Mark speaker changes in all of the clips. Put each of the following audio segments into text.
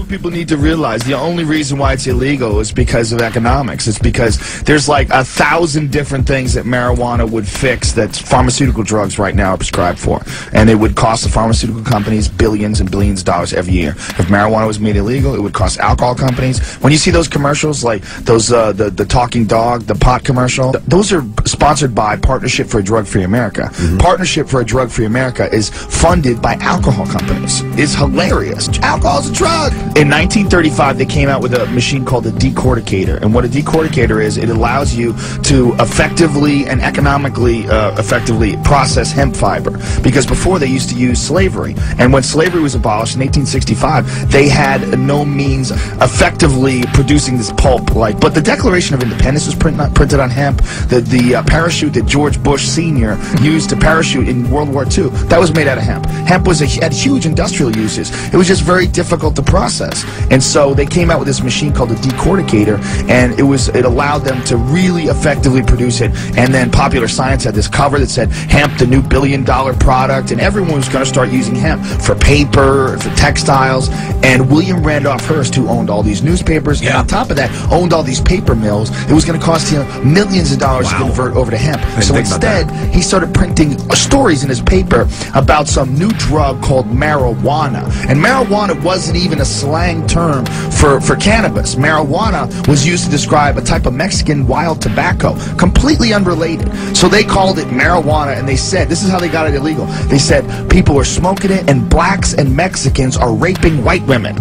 Speaker 1: what people need to realize. The only reason why it's illegal is because of economics. It's because there's like 1,000 different things that marijuana would fix that pharmaceutical drugs right now are prescribed for. And it would cost the pharmaceutical companies billions and billions of dollars every year. If marijuana was made illegal, it would cost alcohol companies. When you see those commercials, like those the talking dog, the pot commercial, those are sponsored by Partnership for a Drug-Free America. Partnership for a Drug-Free America is funded by alcohol companies. It's hilarious. Alcohol's a drug. In 1935, they came out with a machine called a decorticator. And what a decorticator is, it allows you to effectively and economically effectively process hemp fiber. Because before they used to use slavery. And when slavery was abolished in 1865, they had no means effectively producing this pulp. But the Declaration of Independence was printed on hemp. The parachute that George Bush Sr. used to parachute in World War II, that was made out of hemp. Hemp had huge industrial uses. It was just very difficult to process. And so they came out with this machine called a decorticator, and it allowed them to really effectively produce it. And then Popular Science had this cover that said, hemp, the new billion-dollar product, and everyone was going to start using hemp for paper, for textiles. And William Randolph Hearst, who owned all these newspapers, and on top of that, owned all these paper mills, it was going to cost him millions of dollars to convert over to hemp. So instead, he started printing stories in his paper about some new drug called marijuana. And marijuana wasn't even a slang term for cannabis. Marijuana was used to describe a type of Mexican wild tobacco, completely unrelated. So they called it marijuana, and they said, this is how they got it illegal. They said, people are smoking it, and blacks and Mexicans are raping white women.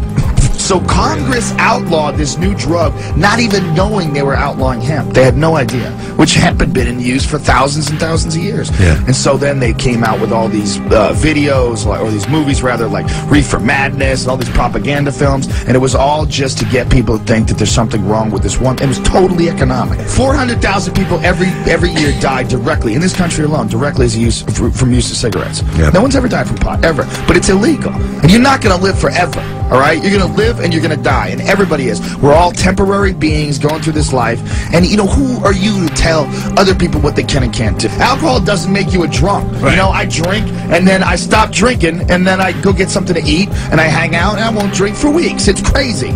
Speaker 1: So Congress outlawed this new drug, not even knowing they were outlawing hemp. They had no idea, which hemp had been in use for thousands and thousands of years. And so then they came out with all these videos, or these movies rather, like Reefer Madness, and all these propaganda films, and it was all just to get people to think that there's something wrong with this one. It was totally economic. 400,000 people every year died directly, in this country alone, directly as from use of cigarettes. No one's ever died from pot, ever. But it's illegal. And you're not going to live forever. All right? You're going to live and you're going to die. And everybody is. We're all temporary beings going through this life. And, you know, who are you to tell other people what they can and can't do? Alcohol doesn't make you a drunk. You know, I drink and then I stop drinking and then I go get something to eat and I hang out and I won't drink for weeks. It's crazy.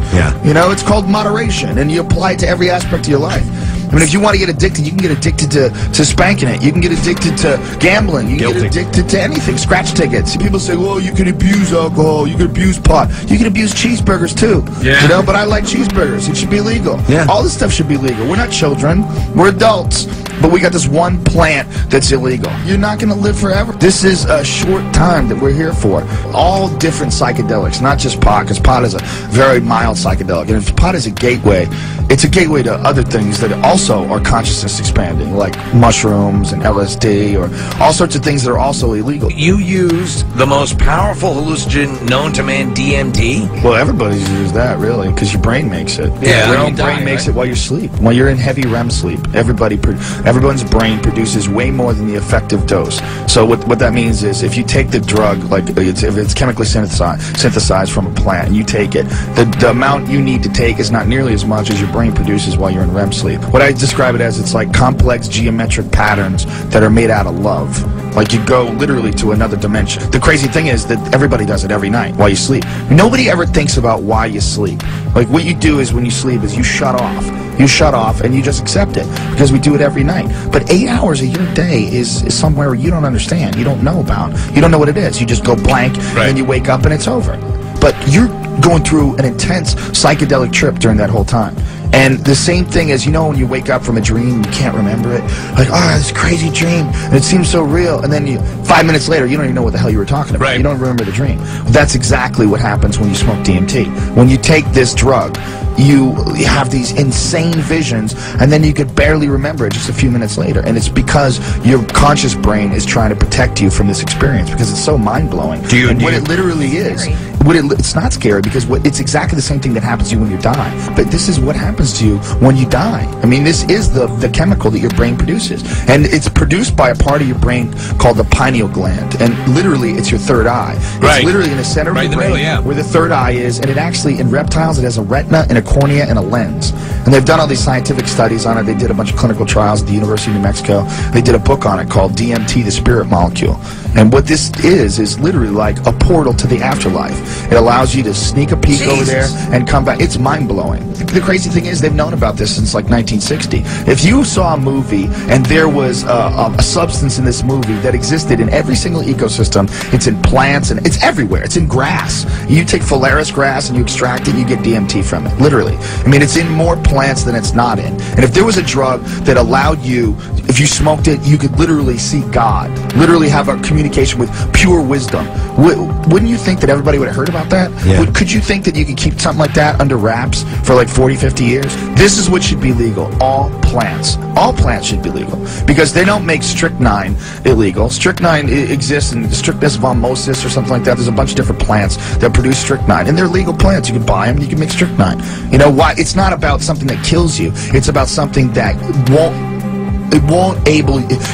Speaker 1: You know, it's called moderation, and you apply it to every aspect of your life. I mean, if you want to get addicted, you can get addicted to spanking it. You can get addicted to gambling. You can get addicted to anything. Scratch tickets. People say, well, you can abuse alcohol. You can abuse pot. You can abuse cheeseburgers, too. You know, but I like cheeseburgers. It should be legal. All this stuff should be legal. We're not children. We're adults. But we got this one plant that's illegal. You're not going to live forever. This is a short time that we're here for. All different psychedelics, not just pot, because pot is a very mild psychedelic. And if pot is a gateway, it's a gateway to other things that also are consciousness expanding, like mushrooms and LSD, or all sorts of things that are also illegal.
Speaker 2: You used the most powerful hallucinogen known to man, DMT?
Speaker 1: Well, everybody's used that, really, because your brain makes it. Your own brain makes it while you sleep. While you're in heavy REM sleep, everyone's brain produces way more than the effective dose. So what that means is, if you take the drug, like if it's chemically synthesized from a plant, and you take it, the amount you need to take is not nearly as much as your brain produces while you're in REM sleep. What I describe it as, it's like complex geometric patterns that are made out of love. Like you go literally to another dimension. The crazy thing is that everybody does it every night while you sleep. Nobody ever thinks about why you sleep. Like what you do is when you sleep is you shut off. You shut off and you just accept it, because we do it every night. But 8 hours of your day is somewhere you don't understand, you don't know about, you don't know what it is. You just go blank, and you wake up and it's over. But you're going through an intense psychedelic trip during that whole time. And the same thing as, you know, when you wake up from a dream, you can't remember it. Like, oh, this crazy dream, and it seems so real. And then 5 minutes later, you don't even know what the hell you were talking about. You don't remember the dream. That's exactly what happens when you smoke DMT. When you take this drug, you have these insane visions, and then you could barely remember it just a few minutes later. And it's because your conscious brain is trying to protect you from this experience, because it's so mind-blowing. What it literally is, it's not scary, because it's exactly the same thing that happens to you when you die. But this is what happens to you when you die. I mean, this is the chemical that your brain produces. And it's produced by a part of your brain called the pineal gland. And literally, it's your third eye. It's literally in the center of your brain where the third eye is. And it actually, in reptiles, it has a retina and a cornea and a lens. And they've done all these scientific studies on it. They did a bunch of clinical trials at the University of New Mexico. They did a book on it called DMT, the Spirit Molecule. And what this is literally like a portal to the afterlife. It allows you to sneak a peek over there and come back. It's mind-blowing. The crazy thing is they've known about this since like 1960. If you saw a movie and there was a substance in this movie that existed in every single ecosystem, it's in plants and it's everywhere. It's in grass. You take Phalaris grass and you extract it, you get DMT from it. Literally. I mean, it's in more plants than it's not in. And if there was a drug that allowed you, if you smoked it, you could literally see God. Literally have a communication with pure wisdom. Wouldn't you think that everybody would have heard about that?
Speaker 3: Yeah.
Speaker 1: Could you think that you could keep something like that under wraps for like 40, 50 years? This is what should be legal. All plants. All plants should be legal. Because they don't make strychnine illegal. Strychnine exists in Strychnus vomosus or something like that. There's a bunch of different plants that produce strychnine. And they're legal plants. You can buy them and you can make strychnine. You know why? It's not about something that kills you. It's about something that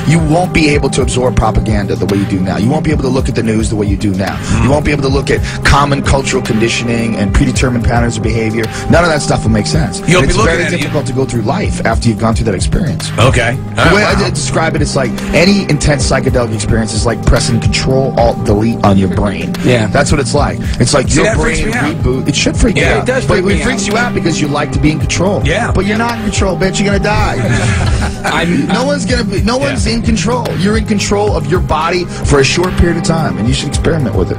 Speaker 1: you won't be able to absorb propaganda the way you do now. You won't be able to look at the news the way you do now. You won't be able to look at common cultural conditioning and predetermined patterns of behavior. None of that stuff will make sense.
Speaker 2: It's
Speaker 1: very difficult to go through life after you've gone through that experience.
Speaker 2: Okay.
Speaker 1: The way I describe it, it's like any intense psychedelic experience is like pressing Control-Alt-Delete on your brain.
Speaker 4: Yeah.
Speaker 1: That's what it's like. It's like your
Speaker 2: that freaks
Speaker 1: brain
Speaker 2: me out.
Speaker 1: reboot. It should freak you out.
Speaker 4: it does
Speaker 1: But
Speaker 4: freak me
Speaker 1: it freaks
Speaker 4: out.
Speaker 1: you out because you like to be in control.
Speaker 2: Yeah.
Speaker 1: But you're not in control, bitch. You're gonna die. No one's in control. You're in control of your body for a short period of time, and you should experiment with it.